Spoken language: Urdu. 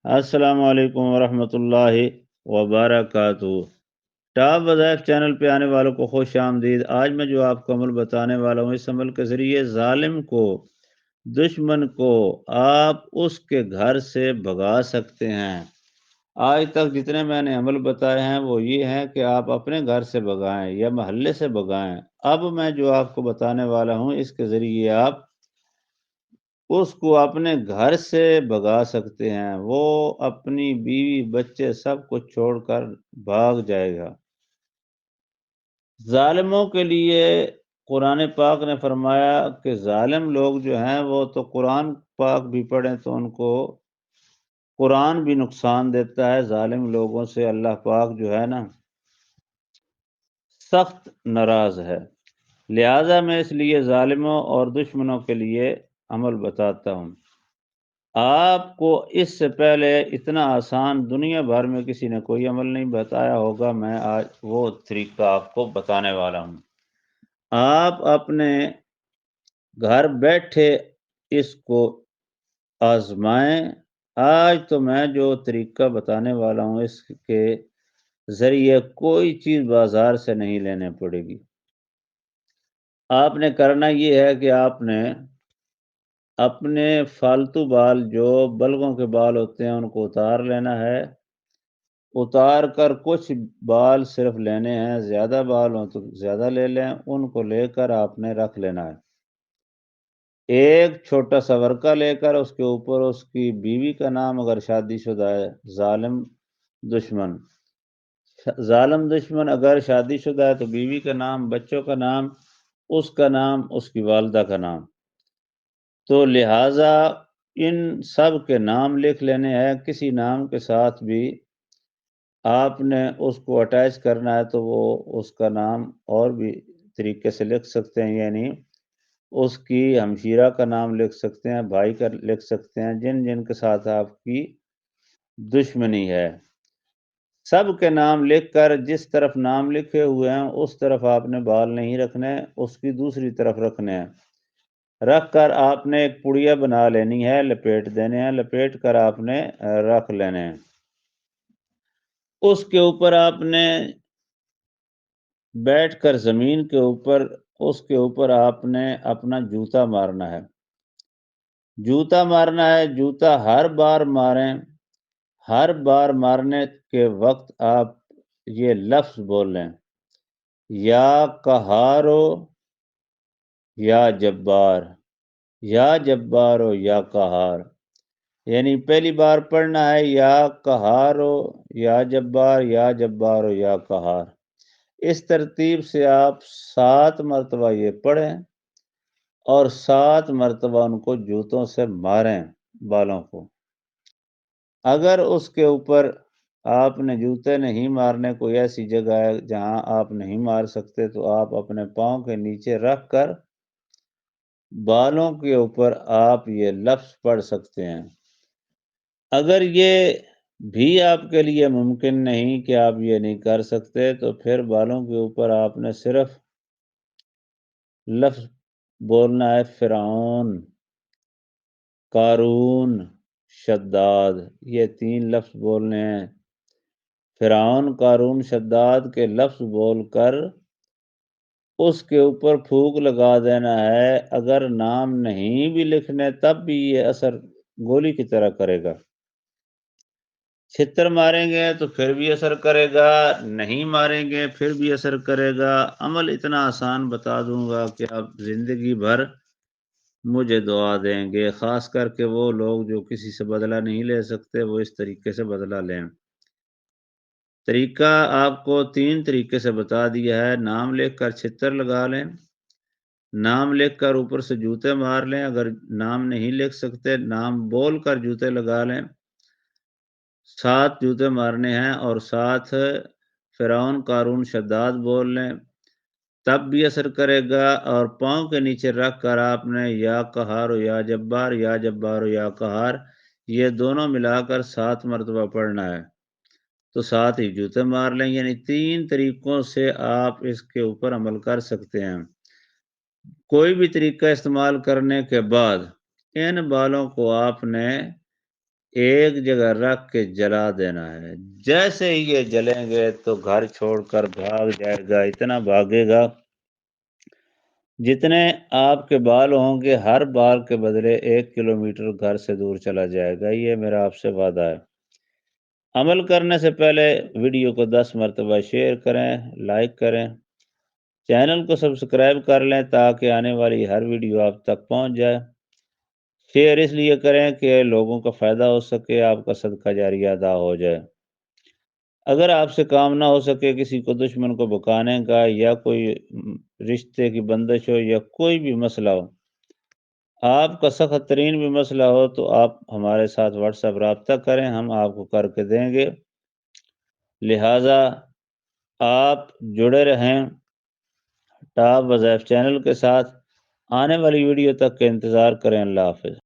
السلام علیکم ورحمۃ اللہ وبرکاتہ۔ ٹاپ وظائف چینل پہ آنے والوں کو خوش آمدید۔ آج میں جو آپ کو عمل بتانے والا ہوں، اس عمل کے ذریعے ظالم کو، دشمن کو آپ اس کے گھر سے بھگا سکتے ہیں۔ آج تک جتنے میں نے عمل بتائے ہیں وہ یہ ہیں کہ آپ اپنے گھر سے بھگائیں یا محلے سے بھگائیں۔ اب میں جو آپ کو بتانے والا ہوں، اس کے ذریعے آپ اس کو اپنے گھر سے بھگا سکتے ہیں۔ وہ اپنی بیوی بچے سب کو چھوڑ کر بھاگ جائے گا۔ ظالموں کے لیے قرآن پاک نے فرمایا کہ ظالم لوگ جو ہیں وہ تو قرآن پاک بھی پڑھیں تو ان کو قرآن بھی نقصان دیتا ہے۔ ظالم لوگوں سے اللہ پاک جو ہے نا سخت ناراض ہے۔ لہٰذا میں اس لیے ظالموں اور دشمنوں کے لیے عمل بتاتا ہوں۔ آپ کو اس سے پہلے اتنا آسان دنیا بھر میں کسی نے کوئی عمل نہیں بتایا ہوگا۔ میں آج وہ طریقہ آپ کو بتانے والا ہوں۔ آپ اپنے گھر بیٹھے اس کو آزمائیں۔ آج تو میں جو طریقہ بتانے والا ہوں، اس کے ذریعے کوئی چیز بازار سے نہیں لینے پڑے گی۔ آپ نے کرنا یہ ہے کہ آپ نے اپنے فالتو بال، جو بلغوں کے بال ہوتے ہیں، ان کو اتار لینا ہے۔ اتار کر کچھ بال صرف لینے ہیں، زیادہ بال ہوں تو زیادہ لے لیں۔ ان کو لے کر آپ نے رکھ لینا ہے۔ ایک چھوٹا سا ورقہ لے کر اس کے اوپر اس کی بیوی کا نام، اگر شادی شدہ ہے، ظالم دشمن اگر شادی شدہ ہے تو بیوی کا نام، بچوں کا نام، اس کا نام، اس کی والدہ کا نام۔ تو لہٰذا ان سب کے نام لکھ لینے ہیں۔ کسی نام کے ساتھ بھی آپ نے اس کو اٹیچ کرنا ہے تو وہ اس کا نام اور بھی طریقے سے لکھ سکتے ہیں، یعنی اس کی ہمشیرہ کا نام لکھ سکتے ہیں، بھائی کا لکھ سکتے ہیں، جن جن کے ساتھ آپ کی دشمنی ہے۔ سب کے نام لکھ کر جس طرف نام لکھے ہوئے ہیں اس طرف آپ نے بال نہیں رکھنے، اس کی دوسری طرف رکھنے ہیں۔ رکھ کر آپ نے ایک پڑیا بنا لینی ہے، لپیٹ دینے ہیں، لپیٹ کر آپ نے رکھ لینے ہیں۔ اس کے اوپر آپ نے بیٹھ کر زمین کے اوپر، اس کے اوپر آپ نے اپنا جوتا مارنا ہے۔ جوتا مارنا ہے، جوتا ہر بار ماریں۔ ہر بار مارنے کے وقت آپ یہ لفظ بول لیں، یا قہارو یا جبار، یا جبارو یا قہار۔ یعنی پہلی بار پڑھنا ہے یا قہارو یا جبار، یا جبارو یا قہار۔ اس ترتیب سے آپ 7 مرتبہ یہ پڑھیں اور 7 مرتبہ ان کو جوتوں سے ماریں، بالوں کو۔ اگر اس کے اوپر آپ نے جوتے نہیں مارنے، کوئی ایسی جگہ ہے جہاں آپ نہیں مار سکتے، تو آپ اپنے پاؤں کے نیچے رکھ کر بالوں کے اوپر آپ یہ لفظ پڑھ سکتے ہیں۔ اگر یہ بھی آپ کے لیے ممکن نہیں کہ آپ یہ نہیں کر سکتے، تو پھر بالوں کے اوپر آپ نے صرف لفظ بولنا ہے، فرعون، قارون، شداد۔ یہ 3 لفظ بولنے ہیں۔ فرعون، قارون، شداد کے لفظ بول کر اس کے اوپر پھونک لگا دینا ہے۔ اگر نام نہیں بھی لکھنے تب بھی یہ اثر گولی کی طرح کرے گا۔ چھتر ماریں گے تو پھر بھی اثر کرے گا، نہیں ماریں گے پھر بھی اثر کرے گا۔ عمل اتنا آسان بتا دوں گا کہ آپ زندگی بھر مجھے دعا دیں گے۔ خاص کر کے وہ لوگ جو کسی سے بدلہ نہیں لے سکتے، وہ اس طریقے سے بدلہ لیں۔ طریقہ آپ کو 3 طریقے سے بتا دیا ہے۔ نام لکھ کر چھتر لگا لیں، نام لکھ کر اوپر سے جوتے مار لیں۔ اگر نام نہیں لکھ سکتے، نام بول کر جوتے لگا لیں۔ 7 جوتے مارنے ہیں اور 7 فرعون، قارون، شداد بول لیں، تب بھی اثر کرے گا۔ اور پاؤں کے نیچے رکھ کر آپ نے یا قہار و یا جبار، یا جبار و یا قہار، یہ دونوں ملا کر 7 مرتبہ پڑھنا ہے، تو 7 ہی جوتے مار لیں۔ یعنی 3 طریقوں سے آپ اس کے اوپر عمل کر سکتے ہیں۔ کوئی بھی طریقہ استعمال کرنے کے بعد ان بالوں کو آپ نے ایک جگہ رکھ کے جلا دینا ہے۔ جیسے ہی یہ جلیں گے تو گھر چھوڑ کر بھاگ جائے گا، اتنا بھاگے گا جتنے آپ کے بال ہوں گے، ہر بال کے بدلے 1 کلومیٹر گھر سے دور چلا جائے گا۔ یہ میرا آپ سے وعدہ ہے۔ عمل کرنے سے پہلے ویڈیو کو 10 مرتبہ شیئر کریں، لائک کریں، چینل کو سبسکرائب کر لیں تاکہ آنے والی ہر ویڈیو آپ تک پہنچ جائے۔ شیئر اس لیے کریں کہ لوگوں کا فائدہ ہو سکے، آپ کا صدقہ جاریہ ادا ہو جائے۔ اگر آپ سے کام نہ ہو سکے، کسی کو دشمن کو بکانے کا، یا کوئی رشتے کی بندش ہو، یا کوئی بھی مسئلہ ہو، آپ کا سخت ترین بھی مسئلہ ہو، تو آپ ہمارے ساتھ واٹس ایپ رابطہ کریں، ہم آپ کو کر کے دیں گے۔ لہٰذا آپ جڑے رہیں ٹاپ وظائف چینل کے ساتھ۔ آنے والی ویڈیو تک کے انتظار کریں۔ اللہ حافظ۔